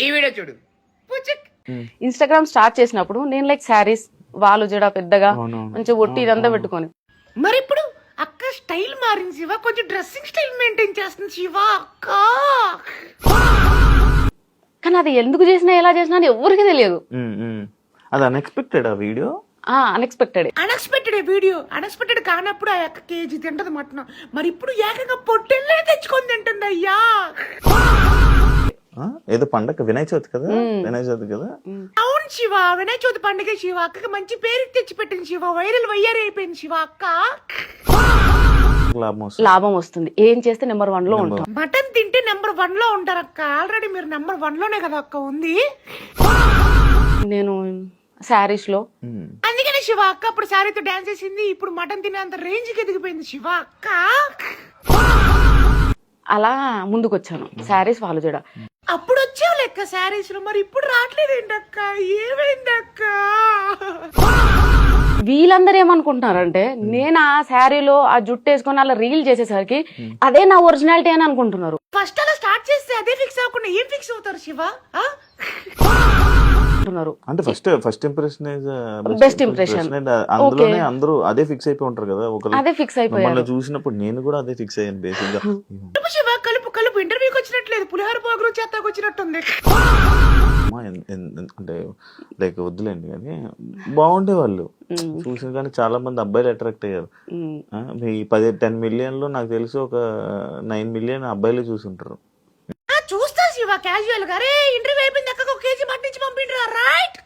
ఈ వీడియో చూడు. Instagram start చేసినప్పుడు నేను లైక్ శారీస్ వాళ్ళు జడ పెద్దగా మంచిగా ఒట్టి ఇదంతా పెట్టుకొని, మరి ఇప్పుడు అక్క స్టైల్ మారింది శివ, కొంచెం డ్రెస్సింగ్ స్టైల్ మెయింటైన్ చేస్తుంది శివ అక్క. కానీ అది ఎందుకు చేసినా ఎలా చేసినా అని ఎవరికి తెలియదు. అది అన్ఎక్స్పెక్టెడ్ ఆ video, unexpected. Unexpected video, unexpected కానప్పుడు ఆ అక్క కేజీ తింటది మటన్, మరి ఇప్పుడు ఏకంగా పొట్టెల్లే తెచ్చుకొని తింటుంది అయ్యా. ఏదో పండగ వినాయక చవితి కదా, వినాయక చవితి కదా. అవును శివ, వినాయక చవితి పండుగ శివ. అక్కకి మంచి పేరు తెచ్చి పెట్టింది శివ, వైరల్ వయ్యారు అయిపోయింది శివ అక్క. లాభం వస్తుంది, ఏం చేస్తే నెంబర్ 1 లో ఉంటాం. మటన్ తింటే నెంబర్ 1 లో ఉంటారు అక్క. ఆల్రెడీ మీరు నెంబర్ 1 లోనే కదా అక్క ఉంది. నేను శారీస్ లో అందుకనే శివ అక్క అప్పుడు శారీతో డాన్స్ చేసింది, ఇప్పుడు మటన్ తినేంత రేంజ్ కి ఎదిగిపోయింది శివ అక్క. అలా ముందుకు వచ్చాను. శారీస్ వాళ్ళు జడ అప్పుడు వచ్చావు లెక్క శారీస్ లో, మరి ఇప్పుడు రావట్లేదు ఏంటక్క, ఏమైందక్క? వీళ్ళందరూ ఏమనుకుంటున్నారంటే నేను ఆ శారీలో ఆ జుట్టు వేసుకొని అలా రీల్ చేసేసరికి అదే నా ఒరిజినాలిటీ అని అనుకుంటున్నారు. ఫస్ట్ అలా స్టార్ట్ చేస్తే అదే ఫిక్స్ అవ్వకుండా ఏం ఫిక్స్ అవుతారు శివ? అంటే ఫస్ట్ ఇంప్రెషన్ బెస్ట్ ఇంప్రెషన్. అందులోనే అందరూ అదే ఫిక్స్ అయిపోయి ఉంటారు కదా. అదే ఫిక్స్ అయిపోయారు. చూసినప్పుడు నేను కూడా అదే ఫిక్స్ అయ్యాను బేసిక్ గా. శివ కలుపు కలుపు ఇంటర్వ్యూకి వచ్చినట్లేదు, పులిహార పోగరు చేస్తాకు వచ్చినట్టుంది. అంటే లైక్ వద్దులేండి కానీ బాగుండే వాళ్ళు చూసిన కానీ చాలా మంది అబ్బాయిలు అట్రాక్ట్ అయ్యారు. మీ 10 మిలియన్ లో నాకు తెలిసి ఒక 9 మిలియన్ అబ్బాయిలు చూసుంటారు. చూస్తా శివ క్యాజువల్ గా, రే ఇంటర్వ్యూ అయిపోయింది అక్క, ఒక కేజీ మటన్ ఇచ్చి పంపిండ్రా రైట్.